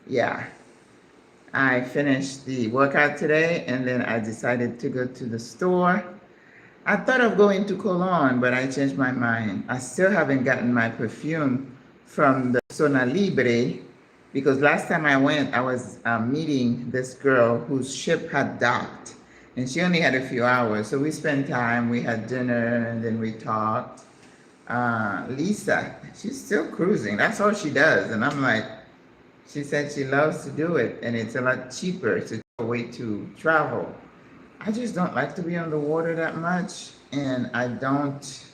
yeah, I finished the workout today and then I decided to go to the store. I thought of going to Cologne, but I changed my mind. I still haven't gotten my perfume from the Zona Libre because last time I went, I was meeting this girl whose ship had docked and she only had a few hours. So we spent time, we had dinner, and then we talked. Lisa, she's still cruising. That's all she does. And I'm like, she said she loves to do it and it's a lot cheaper to way to travel. I just don't like to be on the water that much, and I don't,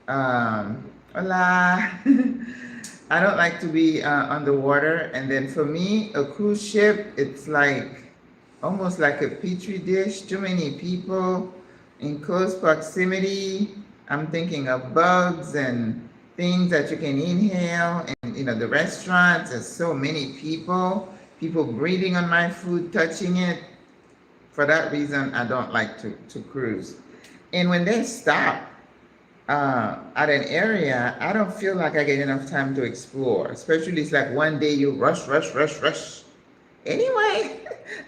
hola. I don't like to be on the water, and then for me, a cruise ship, it's like, almost like a petri dish, too many people in close proximity. I'm thinking of bugs and things that you can inhale, and the restaurants, there's so many people breathing on my food, touching it. For that reason, I don't like to cruise. And when they stop at an area, I don't feel like I get enough time to explore. Especially it's like one day you rush. Anyway,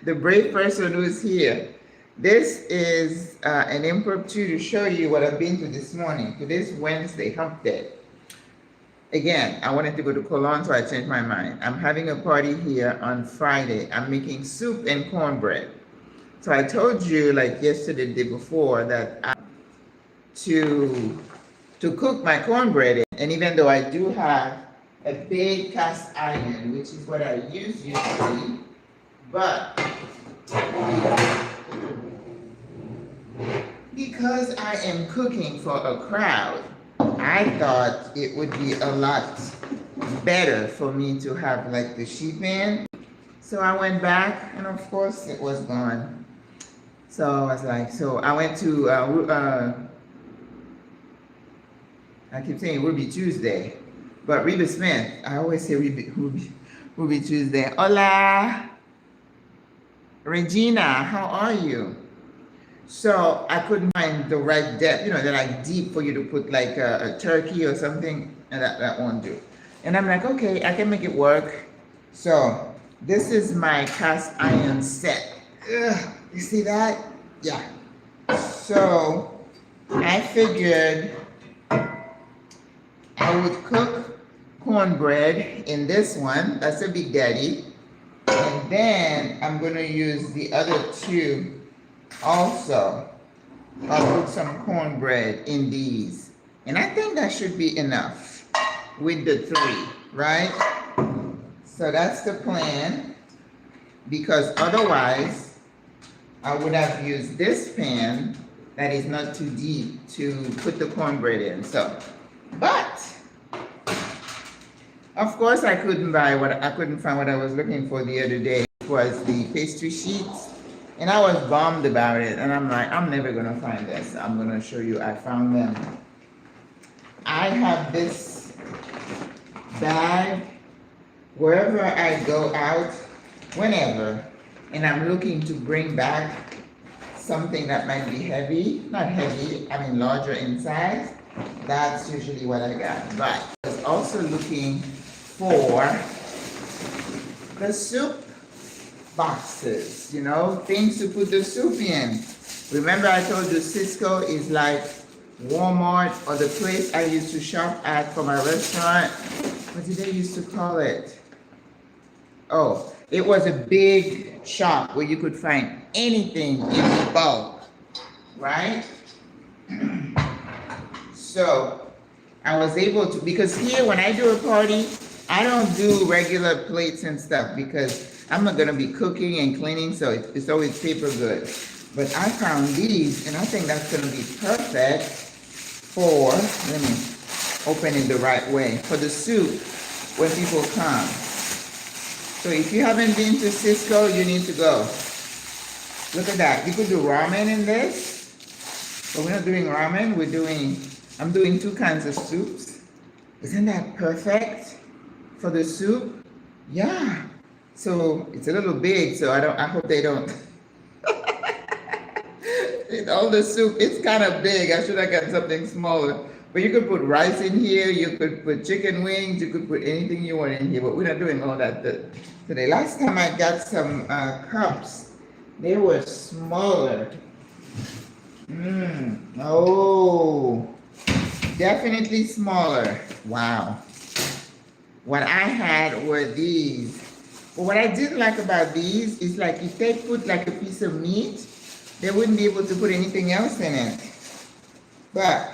the brave person who's here. This is an impromptu to show you what I've been to this morning. Today's Wednesday, hump day. Again, I wanted to go to Cologne, so I changed my mind. I'm having a party here on Friday. I'm making soup and cornbread. So I told you like yesterday, the day before, that I to cook my cornbread in. And even though I do have a big cast iron, which is what I use usually, but because I am cooking for a crowd, I thought it would be a lot better for me to have like the sheet pan. So I went back and of course it was gone. So I was like, so I went to, I keep saying Ruby Tuesday, but Reba Smith, I always say Ruby Tuesday. Hola, Regina, how are you? So I couldn't find the right depth, they're like deep for you to put like a turkey or something, and that won't do. And I'm like, okay, I can make it work. So this is my cast iron set. Ugh. You see that? Yeah. So I figured I would cook cornbread in this one. That's a Big Daddy. And then I'm going to use the other two also. I'll put some cornbread in these. And I think that should be enough with the three, right? So that's the plan. Because otherwise, I would have used this pan that is not too deep to put the cornbread in. So, but of course I couldn't find what I was looking for the other day. It was the pastry sheets, and I was bummed about it. And I'm like, I'm never gonna find this. I'm gonna show you. I found them. I have this bag wherever I go out, whenever. And I'm looking to bring back something that might be heavy, not heavy, I mean larger in size. That's usually what I got. But I was also looking for the soup boxes, things to put the soup in. Remember I told you Cisco is like Walmart or the place I used to shop at for my restaurant. What did they used to call it? Oh, it was a big shop where you could find anything in bulk, right? So I was able to, because here when I do a party, I don't do regular plates and stuff because I'm not gonna be cooking and cleaning, so it's always paper goods. But I found these, and I think that's gonna be perfect for, let me open it the right way, for the soup when people come. So if you haven't been to Cisco, you need to go. Look at that. You could do ramen in this, but we're not doing ramen. I'm doing two kinds of soups. Isn't that perfect for the soup? Yeah. So it's a little big, so I hope they don't. All the soup, it's kind of big. I should have got something smaller. But you could put rice in here, you could put chicken wings, you could put anything you want in here, but we're not doing all that. So the last time I got some cups, they were smaller. Oh, definitely smaller. Wow. What I had were these. But what I didn't like about these is like if they put like a piece of meat, they wouldn't be able to put anything else in it. But,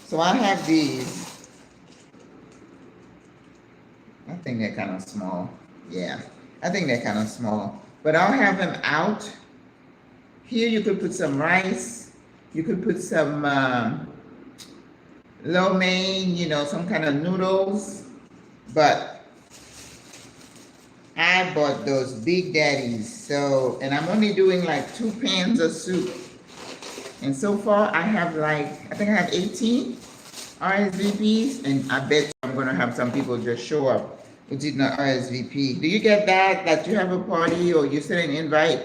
so I have these. I think they're kind of small. Yeah, I think they're kind of small. But I'll have them out. Here you could put some rice. You could put some lo mein, you know, some kind of noodles. But I bought those Big Daddies. So, and I'm only doing like 2 pans of soup. And so far I have like, I think I have 18 RSVPs. And I bet I'm going to have some people just show up who did not RSVP. Do you get that? That you have a party or you send an invite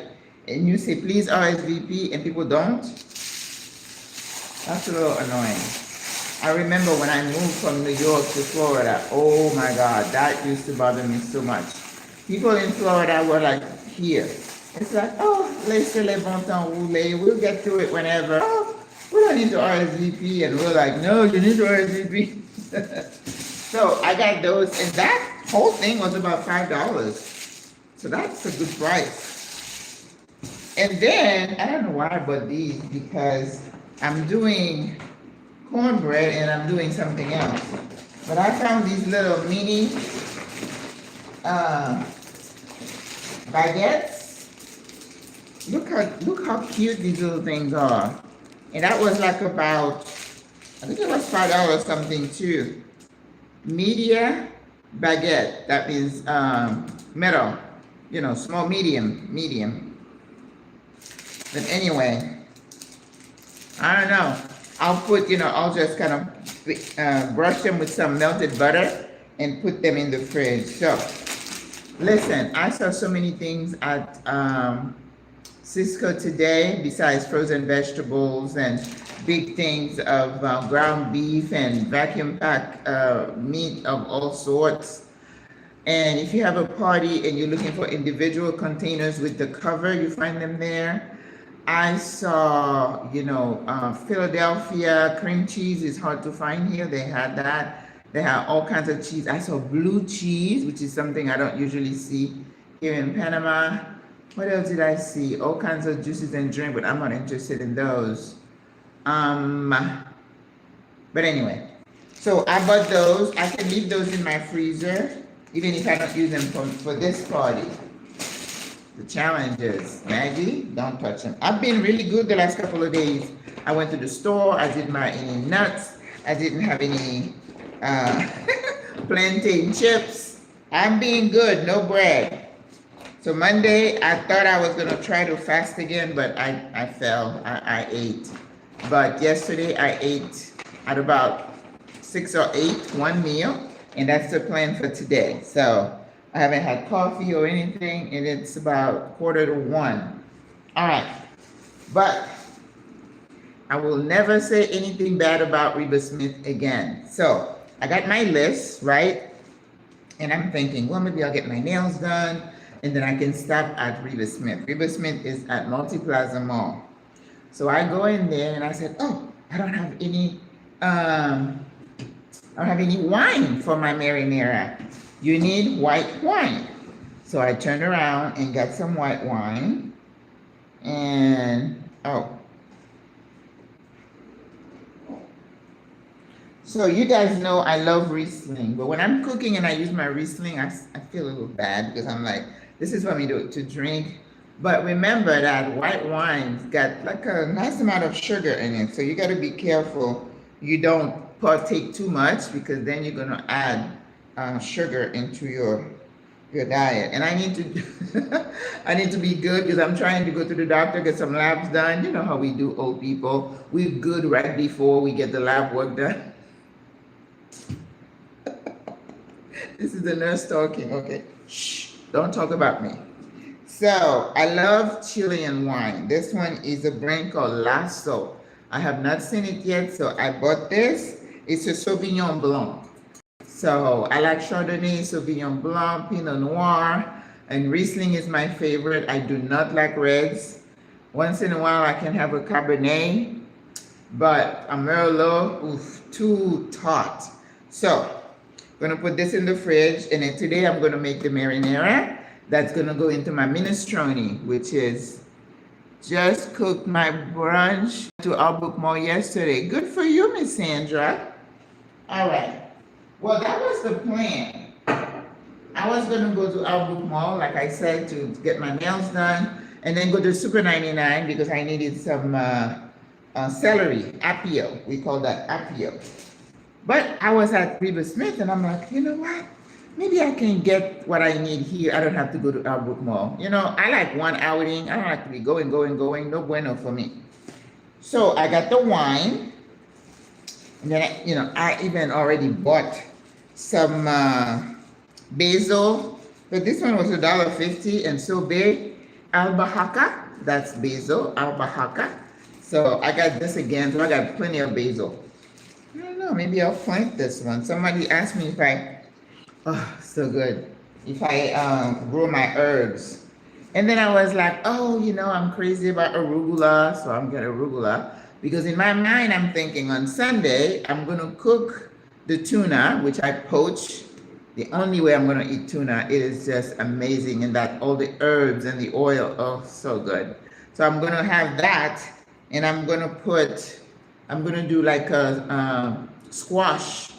and you say, please RSVP, and people don't? That's a little annoying. I remember when I moved from New York to Florida, oh my God, that used to bother me so much. People in Florida were like, here. It's like, oh, laissez les bon temps rouler, we'll get to it whenever. Oh, we don't need to RSVP. And we're like, no, you need to RSVP. So I got those, and that whole thing was about $5. So that's a good price. And then, I don't know why I bought these, because I'm doing cornbread and I'm doing something else. But I found these little mini baguettes. Look how cute these little things are. And that was like about, I think it was $5 something too. Media baguette, that means metal, you know, small, medium. But anyway, I don't know. I'll put, you know, I'll just kind of brush them with some melted butter and put them in the fridge. So, listen, I saw so many things at Cisco today, besides frozen vegetables and big things of ground beef and vacuum packed meat of all sorts. And if you have a party and you're looking for individual containers with the cover, you find them there. I saw, you know, Philadelphia cream cheese is hard to find here. They had that. They have all kinds of cheese. I saw blue cheese, which is something I don't usually see here in Panama. What else did I see? All kinds of juices and drink, but I'm not interested in those. But anyway, so I bought those. I can leave those in my freezer, even if I don't use them for this party. The challenge is, Maggie, don't touch them. I've been really good the last couple of days. I went to the store. I didn't buy any nuts. I didn't have any plantain chips. I'm being good, no bread. So Monday, I thought I was going to try to fast again, but I fell. I ate. But yesterday, I ate at about 6 or 8, one meal. And that's the plan for today. So I haven't had coffee or anything, and it's about 1:45. All right, but I will never say anything bad about Reba Smith again. So I got my list, right? And I'm thinking, well, maybe I'll get my nails done, and then I can stop at Reba Smith. Reba Smith is at Multi-Plaza Mall. So I go in there, and I said, oh, I don't have any wine for my marinara. You need white wine. So I turned around and got some white wine. And, so you guys know I love Riesling. But when I'm cooking and I use my Riesling, I feel a little bad because I'm like, this is for me to drink. But remember that white wine's got like a nice amount of sugar in it. So you got to be careful you don't partake too much, because then you're going to add sugar into your diet. And I need to I need to be good because I'm trying to go to the doctor, get some labs done. You know how we do, old people. We're good right before we get the lab work done. This is the nurse talking. Okay, shh, don't talk about me. So I love Chilean wine. This one is a brand called Lasso. I have not seen it yet, so I bought this. It's a Sauvignon Blanc. So I like Chardonnay, Sauvignon Blanc, Pinot Noir. And Riesling is my favorite. I do not like reds. Once in a while, I can have a Cabernet, but a Merlot, oof, too taut. So, I'm gonna put this in the fridge, and then today I'm gonna make the marinara. That's gonna go into my minestrone, which is just cooked my brunch to Albrook Mall yesterday. Good for you, Miss Sandra. All right. Well, that was the plan. I was gonna go to Albrook Mall, like I said, to get my nails done, and then go to Super 99 because I needed some celery, apio. We call that apio. But I was at Reba Smith, and I'm like, you know what? Maybe I can get what I need here. I don't have to go to Albrook Mall. You know, I like one outing. I don't like to be going. No bueno for me. So I got the wine. And then, I even already bought some basil. But this one was $1.50 and so big. Albahaca, that's basil, albahaca. So I got this again. So I got plenty of basil. I don't know, maybe I'll flank this one. Somebody asked me oh, so good. If I grow my herbs. And then I was like, oh, I'm crazy about arugula, so I'm getting arugula. Because in my mind, I'm thinking on Sunday, I'm gonna cook the tuna, which I poach. The only way I'm gonna eat tuna, it is just amazing. And that all the herbs and the oil, oh, so good. So I'm gonna have that, and I'm gonna do like a squash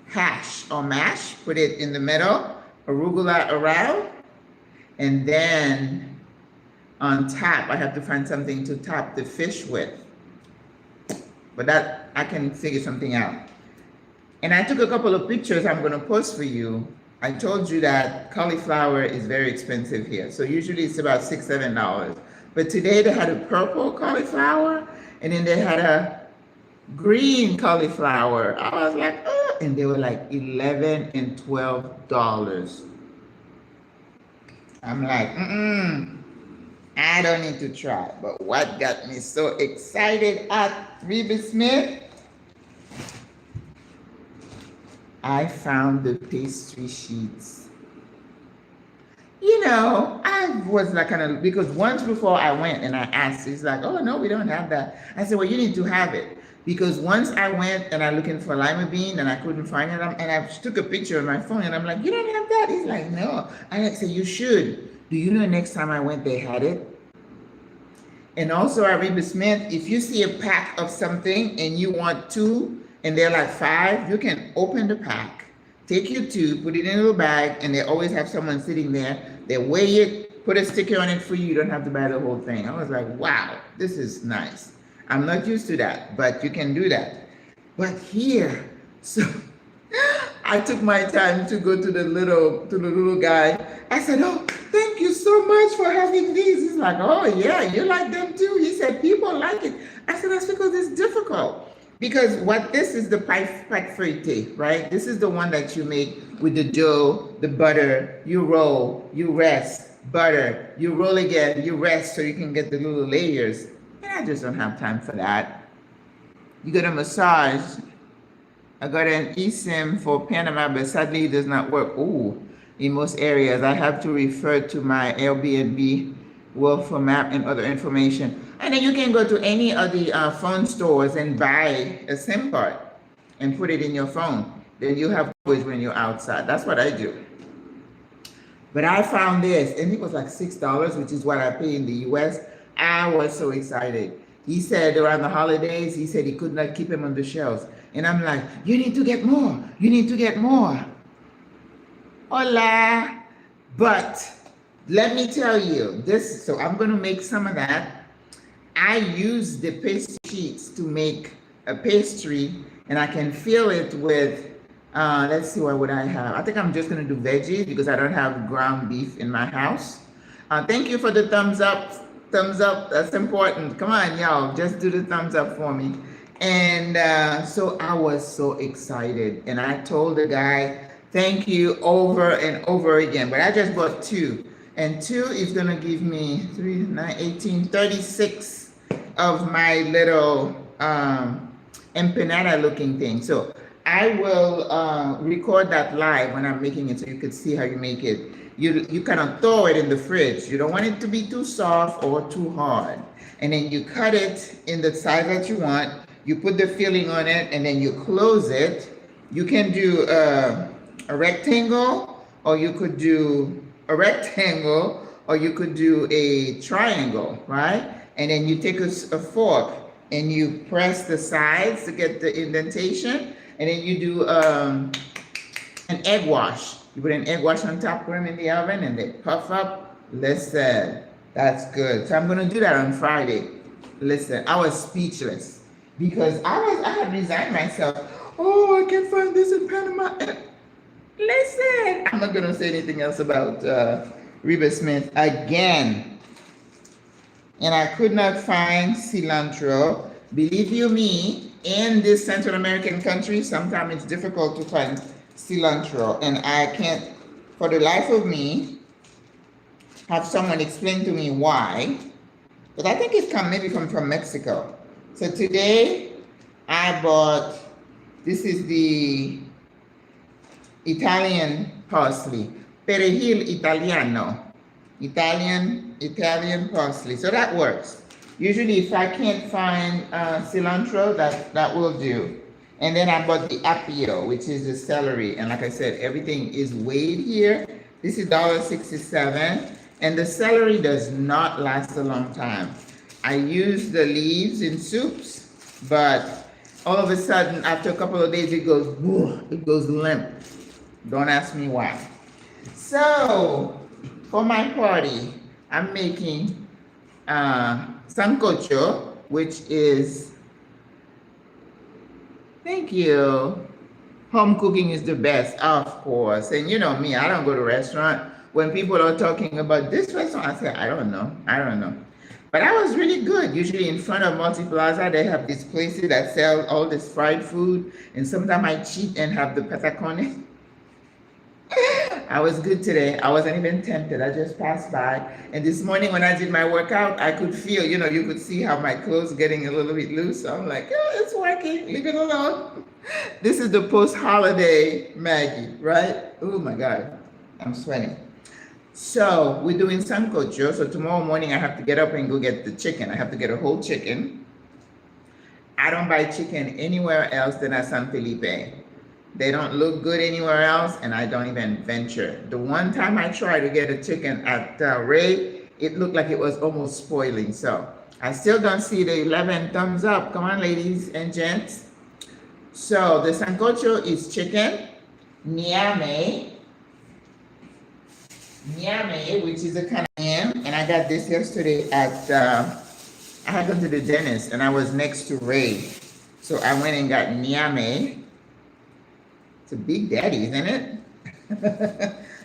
hash or mash, put it in the middle, arugula around, and then on top, I have to find something to top the fish with. But that, I can figure something out. And I took a couple of pictures I'm gonna post for you. I told you that cauliflower is very expensive here. So usually it's about $6, $7. But today they had a purple cauliflower, and then they had a green cauliflower. I was like, oh, and they were like $11 and $12. I'm like, I don't need to try. But what got me so excited at Reba Smith? I found the pastry sheets. I was like because once before I went and I asked, he's like, oh, no, we don't have that. I said, well, you need to have it. Because once I went and I looking for lima bean and I couldn't find it, and I took a picture on my phone and I'm like, you don't have that? He's like, no. I said, you should. Do you know next time I went, they had it? And also at Reba Smith, if you see a pack of something and you want two and they're like $5, you can open the pack, take your two, put it in a little bag, and they always have someone sitting there. They weigh it, put a sticker on it for you. You don't have to buy the whole thing. I was like, wow, this is nice. I'm not used to that, but you can do that. But here, so I took my time to go to the little guy. I said, oh, thank you so much for having these. He's like, oh yeah, you like them too. He said, people like it. I said, that's because it's difficult. Because what this is the pâte feuilletée, right? This is the one that you make with the dough, the butter, you roll, you rest, butter, you roll again, you rest so you can get the little layers. And I just don't have time for that. You get a massage. I got an eSIM for Panama, but sadly it does not work. Ooh, in most areas. I have to refer to my Airbnb Wolfer map and other information. And then you can go to any of the phone stores and buy a SIM card and put it in your phone. Then you have coverage when you're outside. That's what I do. But I found this, and it was like $6, which is what I pay in the US. I was so excited. He said around the holidays, he said he could not keep them on the shelves. And I'm like, you need to get more. You need to get more. Hola. But let me tell you this. So I'm going to make some of that. I use the pastry sheets to make a pastry, and I can fill it with, let's see, what would I have? I think I'm just going to do veggies because I don't have ground beef in my house. Thank you for the thumbs up. Thumbs up, that's important. Come on, y'all, just do the thumbs up for me. And so I was so excited. And I told the guy, thank you over and over again. But I just bought two. And two is going to give me 3, 9, 18, 36 of my little empanada looking thing. So I will record that live when I'm making it so you could see how you make it. you kind of thaw it in the fridge. You don't want it to be too soft or too hard. And then you cut it in the size that you want. You put the filling on it, and then you close it. You can do a rectangle, or you could do a rectangle, or you could do a triangle, right? And then you take a fork and you press the sides to get the indentation, and then you do an egg wash. You put an egg wash on top, put them in the oven, and they puff up. Listen, that's good. So I'm gonna do that on Friday. Listen, I was speechless because I had resigned myself. Oh, I can't find this in Panama. Listen, I'm not gonna say anything else about Reba Smith again. And I could not find cilantro. Believe you me, in this Central American country, sometimes it's difficult to find cilantro, and I can't, for the life of me, have someone explain to me why. But I think it maybe from Mexico. So today I bought, this is the Italian parsley, perejil italiano, Italian parsley. So that works. Usually if I can't find cilantro, that will do. And then I bought the apio, which is the celery. And like I said, everything is weighed here. This is $1.67. And the celery does not last a long time. I use the leaves in soups, but all of a sudden, after a couple of days, it goes limp. Don't ask me why. So, for my party, I'm making sancocho, which is, thank you. Home cooking is the best, of course. And you know me, I don't go to restaurant. When people are talking about this restaurant, I say, I don't know. But I was really good. Usually in front of Multi Plaza, they have these places that sell all this fried food. And sometimes I cheat and have the patacones. I was good today. I wasn't even tempted. I just passed by. And this morning when I did my workout, I could feel, you could see how my clothes getting a little bit loose. So I'm like, oh, it's working. Leave it alone. This is the post-holiday Maggie, right? Oh my God, I'm sweating. So we're doing sancocho. So tomorrow morning I have to get up and go get the chicken. I have to get a whole chicken. I don't buy chicken anywhere else than at San Felipe. They don't look good anywhere else, and I don't even venture. The one time I tried to get a chicken at Ray, it looked like it was almost spoiling. So I still don't see the 11 thumbs up. Come on, ladies and gents. So the sancocho is chicken, ñame, which is a kind of ham, and I got this yesterday at, I had gone to the dentist, and I was next to Ray. So I went and got ñame. It's a big daddy, isn't it?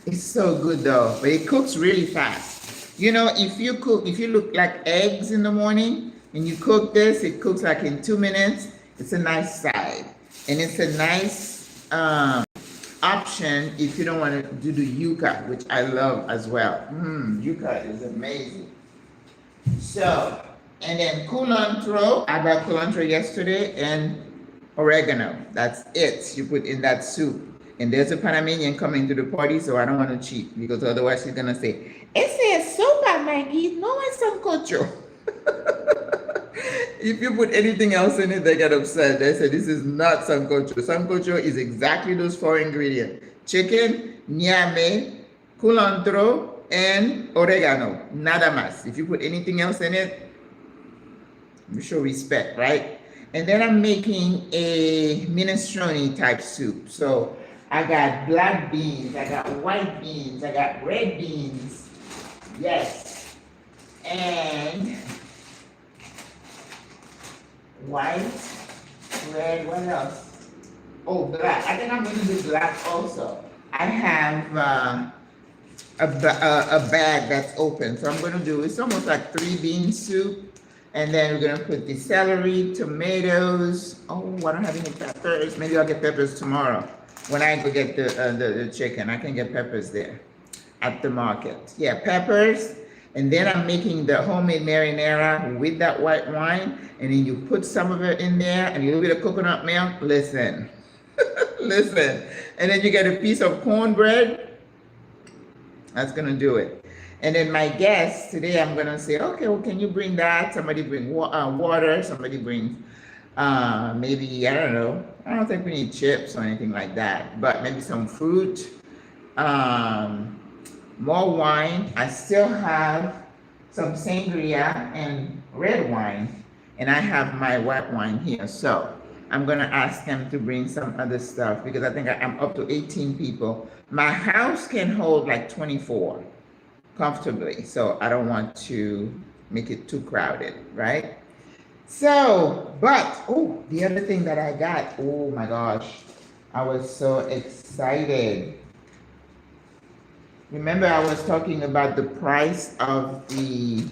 It's so good though, but it cooks really fast. If you look like eggs in the morning and you cook this, it cooks like in 2 minutes. It's a nice side. And it's a nice option if you don't want to do the yuca, which I love as well. Yuca is amazing. So, and then culantro. I bought culantro yesterday and oregano. That's it. You put in that soup. And there's a Panamanian coming to the party, so I don't want to cheat because otherwise she's gonna say, "Ese es sopa, Maggie. No es sancocho." If you put anything else in it, they get upset. They say this is not sancocho. Sancocho is exactly those 4 ingredients: chicken, ñame, culantro, and oregano. Nada más. If you put anything else in it, we show respect, right? And then I'm making a minestrone type soup. So I got black beans, I got white beans, I got red beans. Yes. And white, red, what else? Oh, black. I think I'm going to do black also. I have a bag that's open. So I'm going to do, it's almost like 3 bean soup. And then we're going to put the celery, tomatoes. Oh, I don't have any peppers. Maybe I'll get peppers tomorrow when I go get the chicken. I can get peppers there at the market. Yeah, peppers. And then I'm making the homemade marinara with that white wine. And then you put some of it in there and a little bit of coconut milk. Listen, listen. And then you get a piece of cornbread. That's gonna do it. And then my guests today, I'm gonna say, okay, well, can you bring that? Somebody bring water. Somebody bring maybe, I don't know. I don't think we need chips or anything like that, but maybe some fruit, more wine. I still have some sangria and red wine, and I have my white wine here. So I'm gonna ask them to bring some other stuff because I think I'm up to 18 people. My house can hold like 24 comfortably, so I don't want to make it too crowded, right? So, but, oh, the other thing that I got, oh my gosh, I was so excited. Remember I was talking about the price of the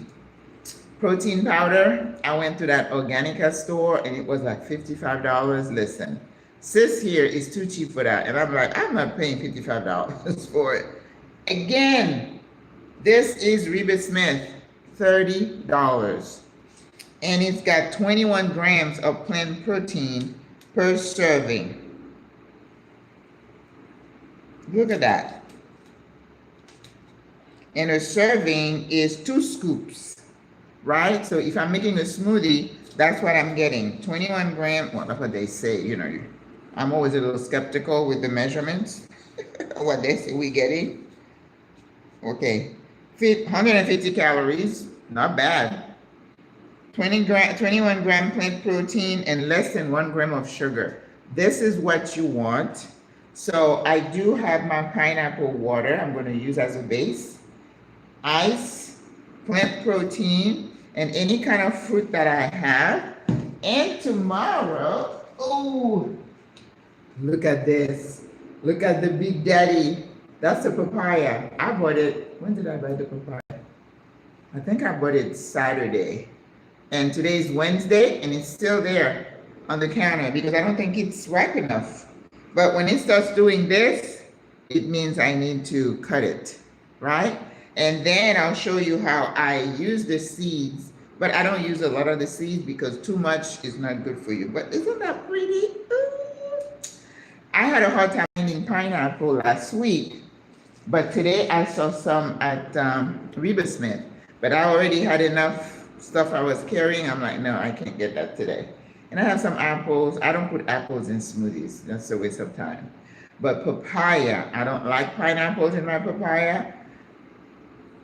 protein powder? I went to that Organica store and it was like $55. Listen, sis here is too cheap for that. And I'm like, I'm not paying $55 for it. Again, this is Reba Smith, $30. And it's got 21 grams of plant protein per serving. Look at that. And a serving is 2 scoops, right? So if I'm making a smoothie, that's what I'm getting. 21 grams, well, that's what they say, you know. I'm always a little skeptical with the measurements, what they say we're getting. Okay, 150 calories, not bad. 21 gram plant protein and less than 1 gram of sugar. This is what you want. So I do have my pineapple water I'm going to use as a base. Ice, plant protein, and any kind of fruit that I have. And tomorrow, oh, look at this. Look at the Big Daddy. That's a papaya. I bought it. When did I buy the papaya? I think I bought it Saturday. And today's Wednesday, and it's still there on the counter because I don't think it's ripe enough. But when it starts doing this, it means I need to cut it, right? And then I'll show you how I use the seeds, but I don't use a lot of the seeds because too much is not good for you. But isn't that pretty? Ooh. I had a hard time finding pineapple last week, but today I saw some at Reba Smith, but I already had enough stuff I was carrying. I'm like, no, I can't get that today. And I have some apples. I don't put apples in smoothies. That's a waste of time. But papaya, I don't like pineapples in my papaya.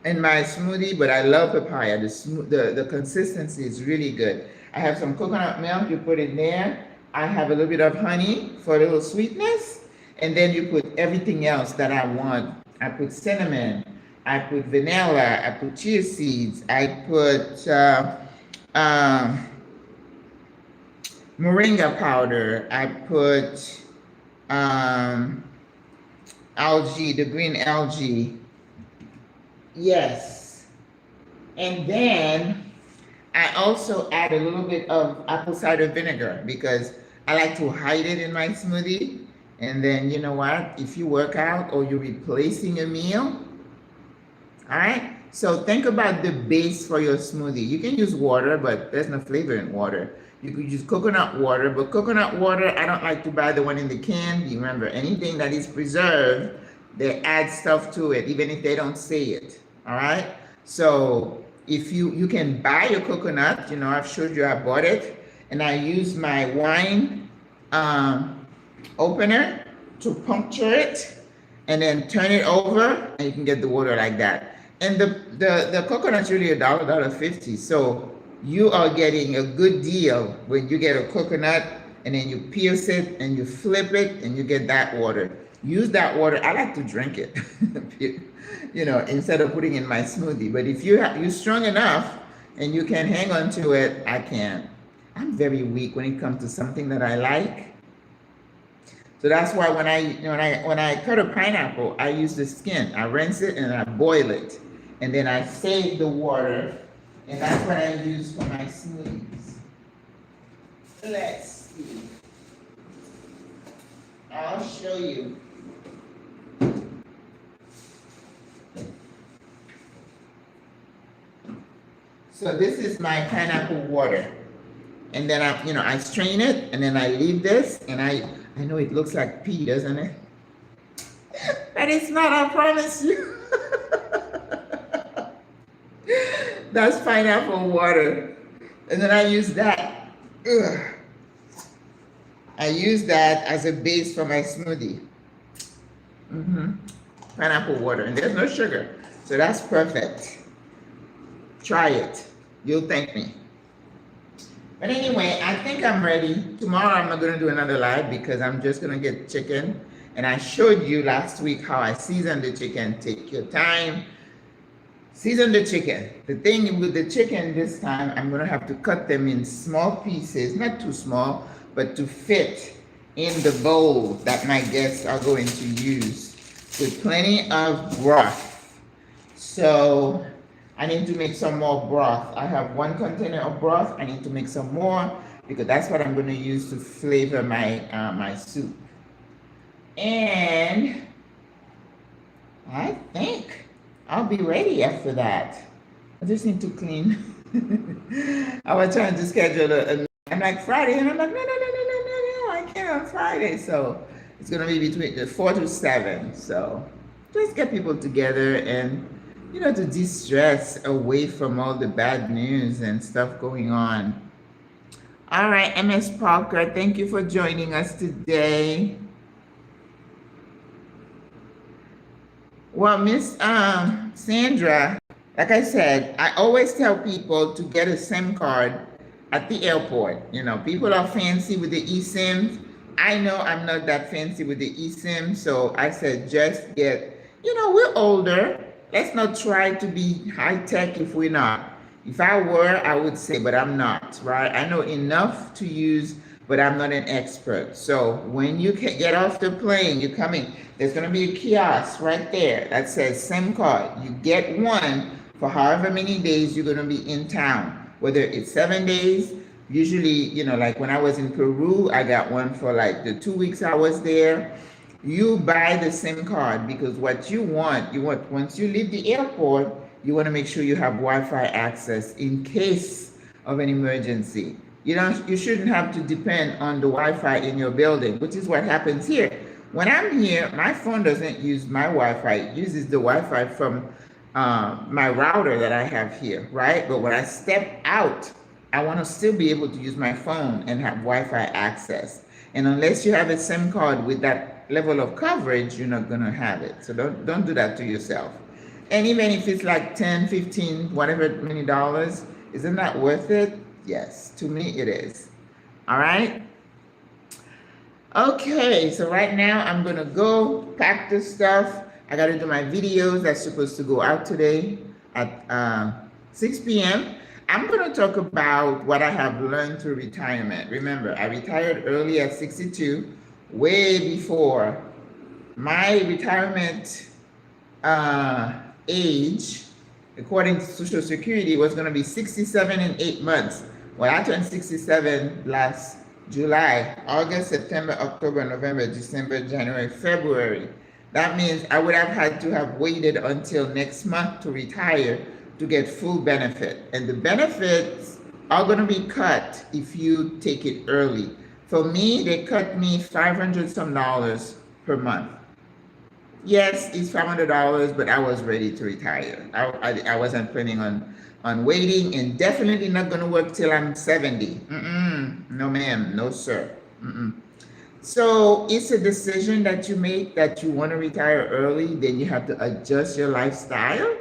In my smoothie, but I love papaya. The consistency is really good. I have some coconut milk, you put it there. I have a little bit of honey for a little sweetness, and then you put everything else that I want. I put cinnamon, I put vanilla, I put chia seeds, I put moringa powder, I put algae, the green algae. Yes. And then I also add a little bit of apple cider vinegar because I like to hide it in my smoothie. And then you know what? If you work out or you're replacing a meal, all right? So think about the base for your smoothie. You can use water, but there's no flavor in water. You could use coconut water, but coconut water, I don't like to buy the one in the can. You remember, anything that is preserved, they add stuff to it, even if they don't say it. All right, so if you can buy your coconut, you know, I've showed you I bought it, and I use my wine opener to puncture it, and then turn it over, and you can get the water like that. And the coconut's really $1.50, so you are getting a good deal when you get a coconut, and then you pierce it, and you flip it, and you get that water. Use that water. I like to drink it, you know, instead of putting in my smoothie. But if you're strong enough and you can hang on to it, I can't. I'm very weak when it comes to something that I like. So that's why when I cut a pineapple, I use the skin. I rinse it and I boil it, and then I save the water, and that's what I use for my smoothies. Let's see. I'll show you. So this is my pineapple water. And then I strain it, and then I leave this, and I know it looks like pee, doesn't it? But it's not, I promise you. That's pineapple water. And then I use that. Ugh. I use that as a base for my smoothie. Pineapple water, and there's no sugar. So that's perfect. Try it. You'll thank me. But anyway, I think I'm ready. Tomorrow I'm not going to do another live because I'm just going to get chicken. And I showed you last week how I seasoned the chicken. Take your time. Season the chicken. The thing with the chicken this time, I'm going to have to cut them in small pieces, not too small, but to fit in the bowl that my guests are going to use, with plenty of broth. So I need to make some more broth. I have 1 container of broth. I need to make some more because that's what I'm going to use to flavor my my soup. And I think I'll be ready after that. I just need to clean. I was trying to schedule I'm like Friday, and I'm like, no, I can't on Friday. So it's gonna be between 4 to 7. So just get people together and, you know, to de-stress away from all the bad news and stuff going on. All right, MS Parker, thank you for joining us today. Well, Miss Sandra, like I said, I always tell people to get a SIM card at the airport. You know, people are fancy with the eSIMs. I know I'm not that fancy with the eSIM, so I said just get, you know, we're older. Let's not try to be high tech if we're not. If I were, I would say, but I'm not, right? I know enough to use, but I'm not an expert. So when you get off the plane, you're coming, there's gonna be a kiosk right there that says SIM card. You get one for however many days you're gonna be in town, whether it's 7 days, usually, you know, like when I was in Peru, I got one for like the 2 weeks I was there. You buy the SIM card because what you want, once you leave the airport, you wanna make sure you have Wi-Fi access in case of an emergency. You shouldn't have to depend on the Wi-Fi in your building, which is what happens here. When I'm here, my phone doesn't use my Wi-Fi. It uses the Wi-Fi from my router that I have here, right? But when I step out, I want to still be able to use my phone and have Wi-Fi access. And unless you have a SIM card with that level of coverage, you're not going to have it. So don't do that to yourself. And even if it's like 10, 15, whatever many dollars, isn't that worth it? Yes, to me it is. All right. Okay, so right now I'm gonna go pack this stuff. I gotta do my videos that's supposed to go out today at 6 p.m. I'm gonna talk about what I have learned through retirement. Remember, I retired early at 62, way before my retirement age, according to Social Security, was gonna be 67 in 8 months. Well, I turned 67 last July, August, September, October, November, December, January, February. That means I would have had to have waited until next month to retire to get full benefit. And the benefits are going to be cut if you take it early. For me, they cut me $500 some per month. Yes, it's $500, but I was ready to retire. I wasn't planning on waiting, and definitely not going to work till I'm 70. No ma'am, no sir. So it's a decision that you make that you want to retire early, then you have to adjust your lifestyle,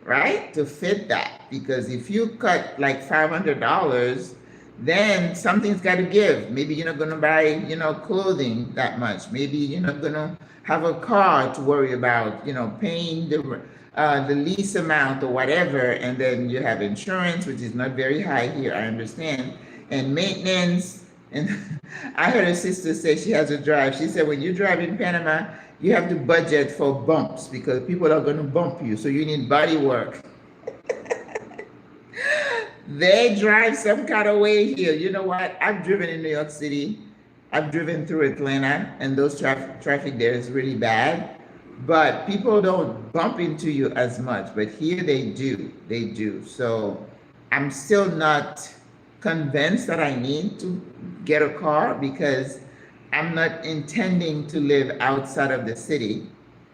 right, to fit that. Because if you cut like $500, then something's got to give. Maybe you're not going to buy, clothing that much. Maybe you're not going to have a car to worry about, paying the lease amount or whatever, and then you have insurance, which is not very high here, I understand, and maintenance. And I heard a sister say she has a drive. She said when you drive in Panama, you have to budget for bumps because people are going to bump you, so you need body work. They drive some kind of way here. You know what? I've driven in New York City. I've driven through Atlanta, and those traffic there is really bad. But people don't bump into you as much, but here they do. So I'm still not convinced that I need to get a car because I'm not intending to live outside of the city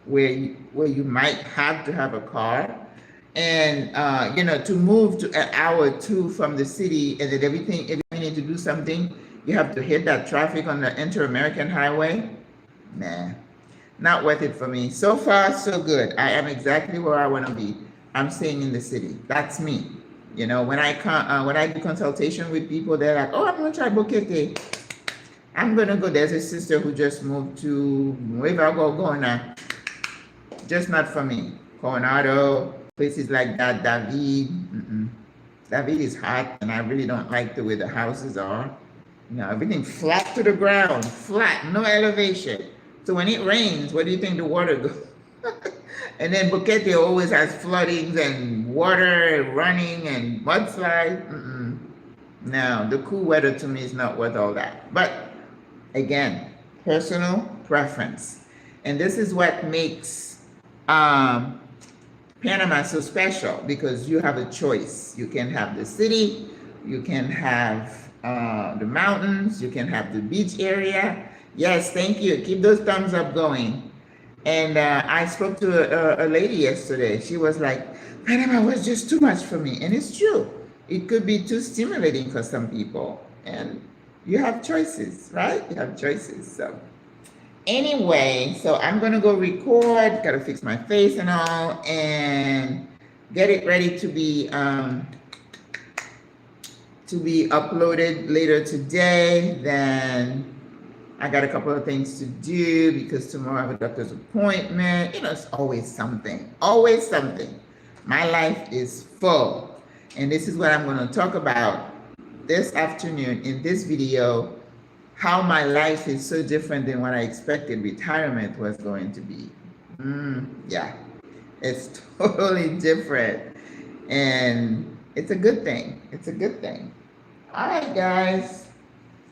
where you might have to have a car. And to move to an hour or two from the city, and then if you need to do something, you have to hit that traffic on the Inter-American Highway. Nah, not worth it for me. So far, so good. I am exactly where I want to be. I'm staying in the city. That's me. When I do consultation with people, they're like, "Oh, I'm gonna try Boquete. I'm gonna go." There's a sister who just moved to Nueva Gorgona. Just not for me. Coronado, places like that. David. David is hot, and I really don't like the way the houses are. Everything flat to the ground, flat, no elevation. So when it rains, where do you think the water goes? And then Boquete always has floodings and water running and mudslides. No, the cool weather to me is not worth all that. But again, personal preference. And this is what makes Panama so special, because you have a choice. You can have the city, you can have the mountains, you can have the beach area. Yes, thank you. Keep those thumbs up going. And I spoke to a lady yesterday. She was like, Panama was just too much for me. And it's true. It could be too stimulating for some people. And you have choices, right? You have choices. So anyway, so I'm going to go record. Got to fix my face and all. And get it ready to be uploaded later today. Then I got a couple of things to do because tomorrow I have a doctor's appointment. It's always something, always something. My life is full. And this is what I'm going to talk about this afternoon in this video, how my life is so different than what I expected retirement was going to be. Yeah, it's totally different. And it's a good thing. It's a good thing. All right, guys.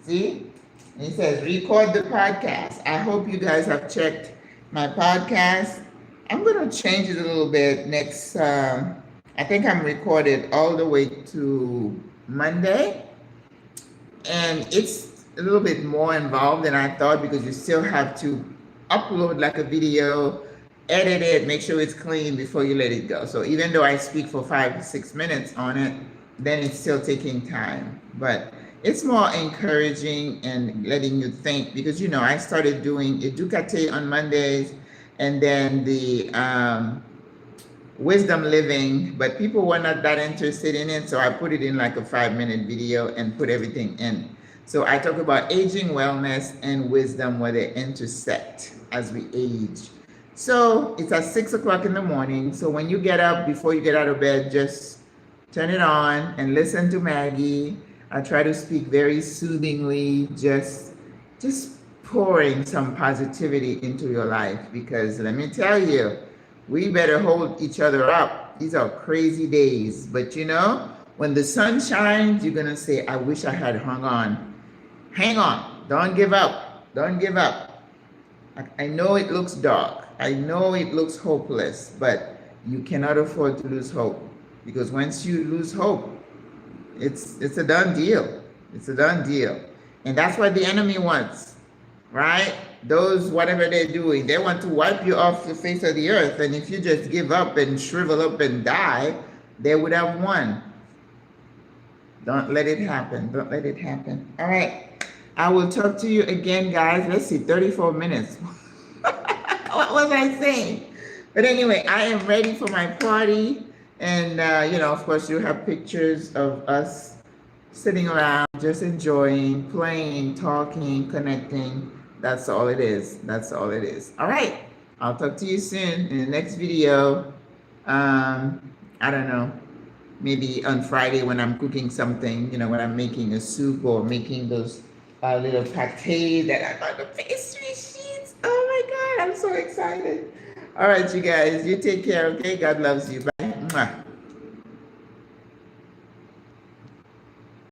See? And he says, record the podcast. I hope you guys have checked my podcast. I'm going to change it a little bit next. I think I'm recorded all the way to Monday. And it's a little bit more involved than I thought, because you still have to upload like a video, edit it, make sure it's clean before you let it go. So even though I speak for 5 to 6 minutes on it, then it's still taking time. But it's more encouraging and letting you think, because I started doing Educate on Mondays, and then the Wisdom Living, but people were not that interested in it, so I put it in like a 5-minute video and put everything in. So I talk about aging, wellness, and wisdom, where they intersect as we age. So it's at 6 o'clock in the morning. So when you get up, before you get out of bed, just turn it on and listen to Maggie. I try to speak very soothingly, just pouring some positivity into your life, because let me tell you, we better hold each other up. These are crazy days, but when the sun shines, you're gonna say, I wish I had hung on. Hang on, don't give up, don't give up. I know it looks dark, I know it looks hopeless, but you cannot afford to lose hope, because once you lose hope, it's a done deal. It's a done deal. And that's what the enemy wants, right? Those, whatever they're doing, they want to wipe you off the face of the earth. And if you just give up and shrivel up and die, they would have won. Don't let it happen. Don't let it happen. All right. I will talk to you again, guys. Let's see, 34 minutes. What was I saying? But anyway, I am ready for my party. And, of course, you have pictures of us sitting around, just enjoying, playing, talking, connecting. That's all it is. That's all it is. All right. I'll talk to you soon in the next video. I don't know. Maybe on Friday when I'm cooking something, when I'm making a soup or making those little pate that I got the pastry sheets. Oh, my God. I'm so excited. All right, you guys. You take care, okay? God loves you. Bye. Mwah.